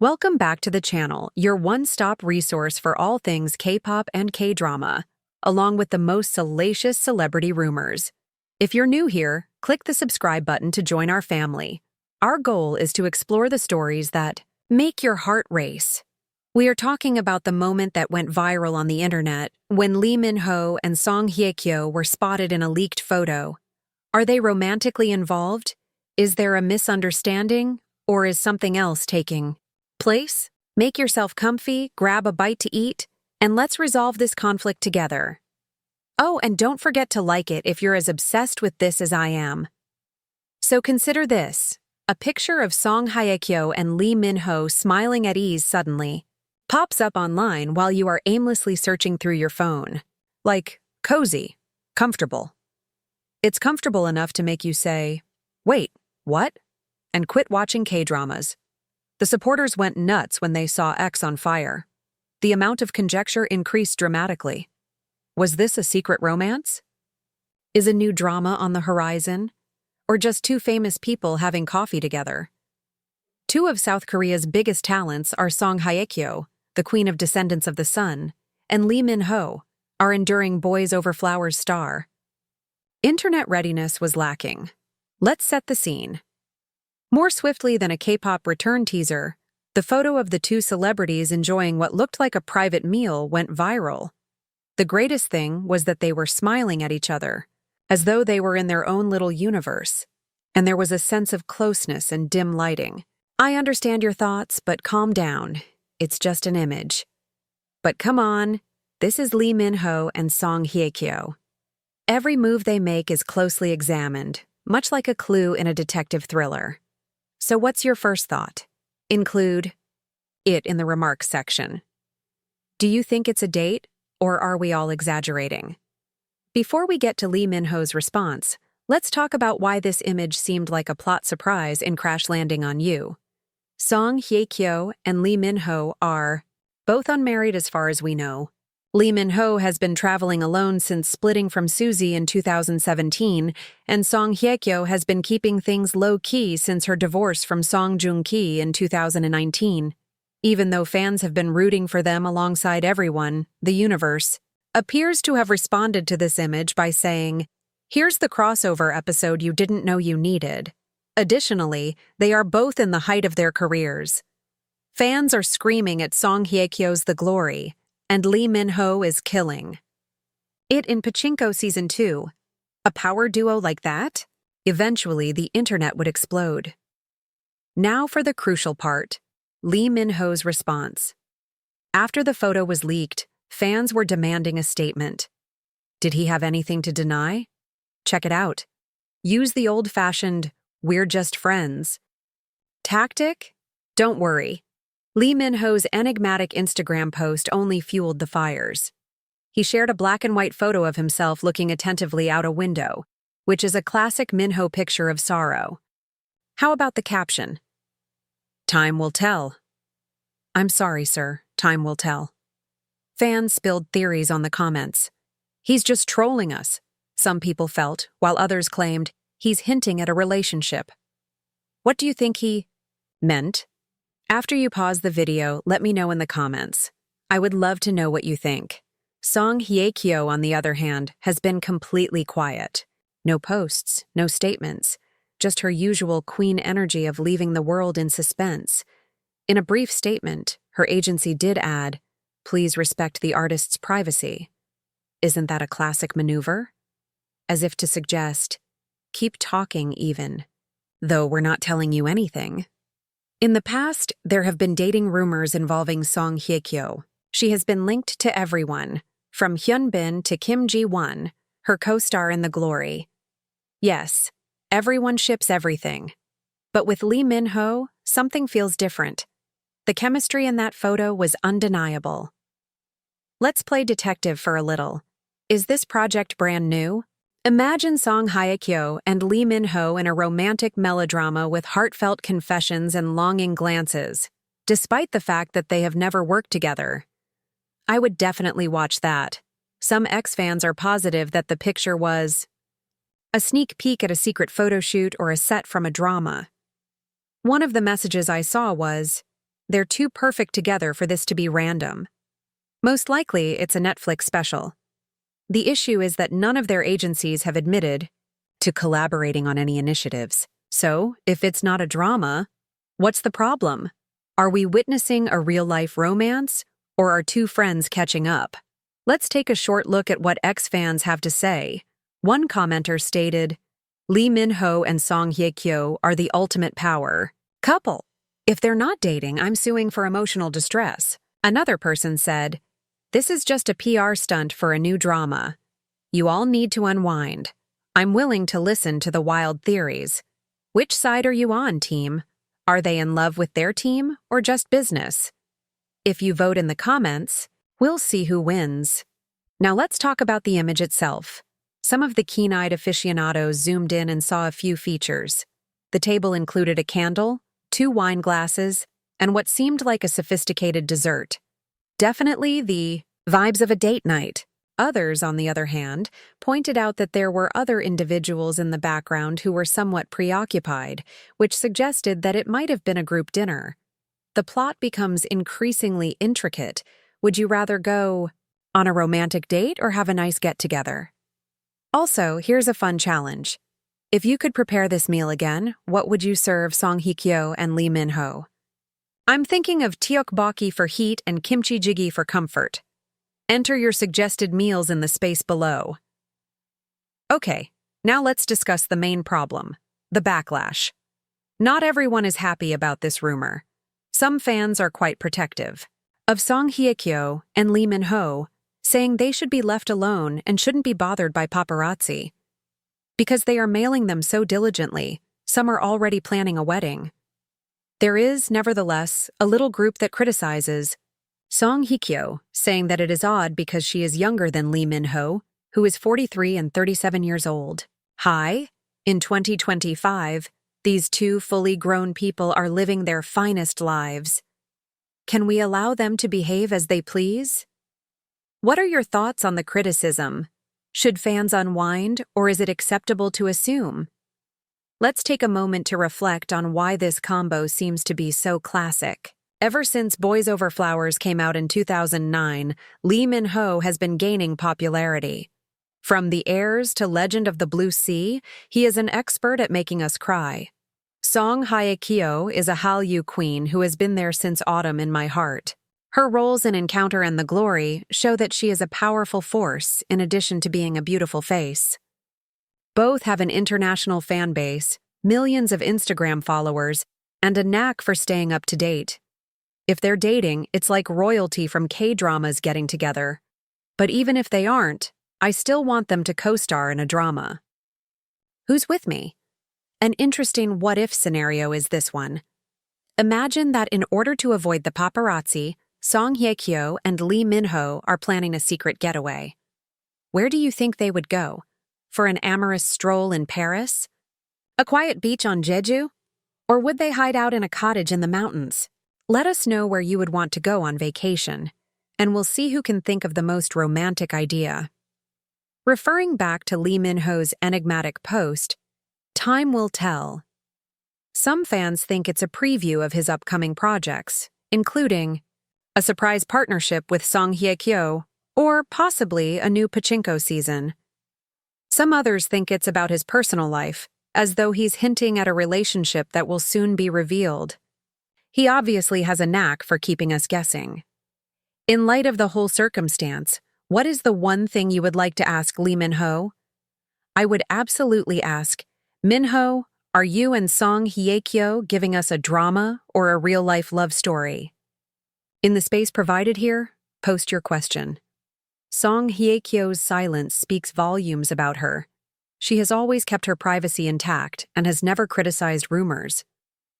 Welcome back to the channel, your one-stop resource for all things K-pop and K-drama, along with the most salacious celebrity rumors. If you're new here, click the subscribe button to join our family. Our goal is to explore the stories that make your heart race. We are talking about the moment that went viral on the internet when Lee Min-ho and Hye Kyo were spotted in a leaked photo. Are they romantically involved? Is there a misunderstanding? Or is something else taking place? Make yourself comfy, grab a bite to eat, and let's resolve this conflict together. Oh, and don't forget to like it if you're as obsessed with this as I am. So consider this: a picture of Hye Kyo and Lee Min-ho smiling at ease suddenly pops up online while you are aimlessly searching through your phone. Like, cozy, comfortable. It's comfortable enough to make you say, "Wait, what?" and quit watching K-dramas. The supporters went nuts when they saw X on fire. The amount of conjecture increased dramatically. Was this a secret romance? Is a new drama on the horizon? Or just two famous people having coffee together? Two of South Korea's biggest talents are Hye Kyo, the queen of Descendants of the Sun, and Lee Min-ho, our enduring Boys Over Flowers star. Internet readiness was lacking. Let's set the scene. More swiftly than a K-pop return teaser, the photo of the two celebrities enjoying what looked like a private meal went viral. The greatest thing was that they were smiling at each other, as though they were in their own little universe, and there was a sense of closeness and dim lighting. I understand your thoughts, but calm down. It's just an image. But come on, this is Lee Min-ho and Hye Kyo. Every move they make is closely examined, much like a clue in a detective thriller. So what's your first thought? Include it in the remarks section. Do you think it's a date, or are we all exaggerating? Before we get to Lee Min-ho's response, let's talk about why this image seemed like a plot surprise in Crash Landing on You. Hye Kyo and Lee Min-ho are both unmarried as far as we know. Lee Min-ho has been traveling alone since splitting from Suzy in 2017, and Hye Kyo has been keeping things low-key since her divorce from Song Joong-ki in 2019. Even though fans have been rooting for them alongside everyone, the universe appears to have responded to this image by saying, "Here's the crossover episode you didn't know you needed." Additionally, they are both in the height of their careers. Fans are screaming at Hye Kyo's The Glory, and Lee Min-ho is killing it in Pachinko Season 2. A power duo like that? Eventually, the internet would explode. Now for the crucial part: Lee Min-ho's response. After the photo was leaked, fans were demanding a statement. Did he have anything to deny? Check it out. Use the old-fashioned "we're just friends" tactic? Don't worry. Lee Min-ho's enigmatic Instagram post only fueled the fires. He shared a black and white photo of himself looking attentively out a window, which is a classic Min-ho picture of sorrow. How about the caption? "Time will tell." I'm sorry, sir. Time will tell. Fans spilled theories on the comments. He's just trolling us, some people felt, while others claimed he's hinting at a relationship. What do you think he meant? After you pause the video, let me know in the comments. I would love to know what you think. Hye Kyo, on the other hand, has been completely quiet. No posts, no statements, just her usual queen energy of leaving the world in suspense. In a brief statement, her agency did add, "Please respect the artist's privacy." Isn't that a classic maneuver? As if to suggest, keep talking even, though we're not telling you anything. In the past, there have been dating rumors involving Hye Kyo. She has been linked to everyone, from Hyunbin to Kim Ji-won, her co-star in The Glory. Yes, everyone ships everything. But with Lee Min-ho, something feels different. The chemistry in that photo was undeniable. Let's play detective for a little. Is this project brand new? Imagine Hye Kyo and Lee Min-ho in a romantic melodrama with heartfelt confessions and longing glances, despite the fact that they have never worked together. I would definitely watch that. Some X-fans are positive that the picture was a sneak peek at a secret photo shoot or a set from a drama. One of the messages I saw was, They're too perfect together for this to be random. Most likely, it's a Netflix special. The issue is that none of their agencies have admitted to collaborating on any initiatives. So, if it's not a drama, what's the problem? Are we witnessing a real-life romance, or are two friends catching up? Let's take a short look at what ex-fans have to say. One commenter stated, Lee Min-ho and Hye Kyo are the ultimate power couple. If they're not dating, I'm suing for emotional distress. Another person said, this is just a PR stunt for a new drama. You all need to unwind. I'm willing to listen to the wild theories. Which side are you on, team? Are they in love with their team or just business? If you vote in the comments, we'll see who wins. Now let's talk about the image itself. Some of the keen-eyed aficionados zoomed in and saw a few features. The table included a candle, 2 wine glasses, and what seemed like a sophisticated dessert. Definitely the vibes of a date night. Others, on the other hand, pointed out that there were other individuals in the background who were somewhat preoccupied, which suggested that it might have been a group dinner. The plot becomes increasingly intricate. Would you rather go on a romantic date or have a nice get-together? Also, here's a fun challenge. If you could prepare this meal again, what would you serve Hye Kyo and Lee Min-ho? I'm thinking of tteokbokki for heat and kimchi jjigae for comfort. Enter your suggested meals in the space below. Okay, now let's discuss the main problem, the backlash. Not everyone is happy about this rumor. Some fans are quite protective of Hye Kyo and Lee Min-ho, saying they should be left alone and shouldn't be bothered by paparazzi. Because they are mailing them so diligently, some are already planning a wedding. There is, nevertheless, a little group that criticizes Hye Kyo, saying that it is odd because she is younger than Lee Min-ho, who is 43 and 37 years old. Hi, in 2025, these two fully grown people are living their finest lives. Can we allow them to behave as they please? What are your thoughts on the criticism? Should fans unwind, or is it acceptable to assume? Let's take a moment to reflect on why this combo seems to be so classic. Ever since Boys Over Flowers came out in 2009, Lee Min-ho has been gaining popularity. From The Heirs to Legend of the Blue Sea, he is an expert at making us cry. Hye Kyo is a Hallyu queen who has been there since Autumn in My Heart. Her roles in Encounter and the Glory show that she is a powerful force in addition to being a beautiful face. Both have an international fan base, millions of Instagram followers, and a knack for staying up to date. If they're dating, it's like royalty from K-dramas getting together. But even if they aren't, I still want them to co-star in a drama. Who's with me? An interesting what-if scenario is this one. Imagine that in order to avoid the paparazzi, Hye Kyo and Lee Min-ho are planning a secret getaway. Where do you think they would go? For an amorous stroll in Paris? A quiet beach on Jeju? Or would they hide out in a cottage in the mountains? Let us know where you would want to go on vacation, and we'll see who can think of the most romantic idea. Referring back to Lee Min-ho's enigmatic post, time will tell. Some fans think it's a preview of his upcoming projects, including a surprise partnership with Hye Kyo, or possibly a new pachinko season. Some others think it's about his personal life, as though he's hinting at a relationship that will soon be revealed. He obviously has a knack for keeping us guessing. In light of the whole circumstance, what is the one thing you would like to ask Lee Min-ho? I would absolutely ask, Min-ho, are you and Hye Kyo giving us a drama or a real-life love story? In the space provided here, post your question. Hye Kyo's silence speaks volumes about her. She has always kept her privacy intact and has never criticized rumors.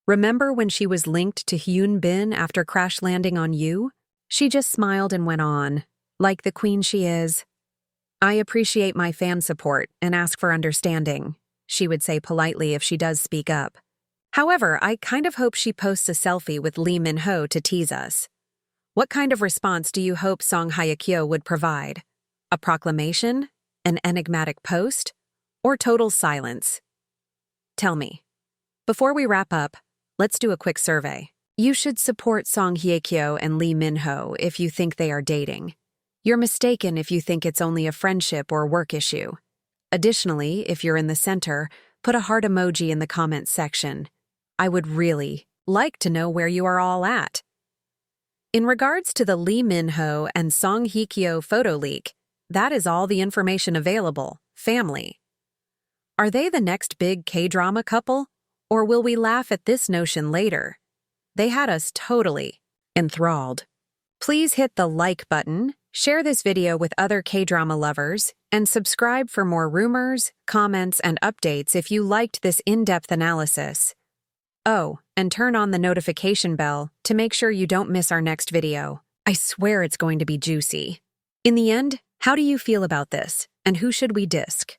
Remember when she was linked to Hyun Bin after crash landing on you? She just smiled and went on, like the queen she is. I appreciate my fan support and ask for understanding, she would say politely if she does speak up. However, I kind of hope she posts a selfie with Lee Min-ho to tease us. What kind of response do you hope Hye Kyo would provide? A proclamation? An enigmatic post? Or total silence? Tell me. Before we wrap up, let's do a quick survey. You should support Song Hye Kyo and Lee Minho if you think they are dating. You're mistaken if you think it's only a friendship or work issue. Additionally, if you're in the center, put a heart emoji in the comments section. I would really like to know where you are all at. In regards to the Lee Minho and Song Hye Kyo photo leak, that is all the information available, family. Are they the next big K-drama couple? Or will we laugh at this notion later? They had us totally enthralled. Please hit the like button, share this video with other K-drama lovers, and subscribe for more rumors, comments, and updates if you liked this in-depth analysis. Oh, and turn on the notification bell to make sure you don't miss our next video. I swear it's going to be juicy. In the end, how do you feel about this, and who should we disc?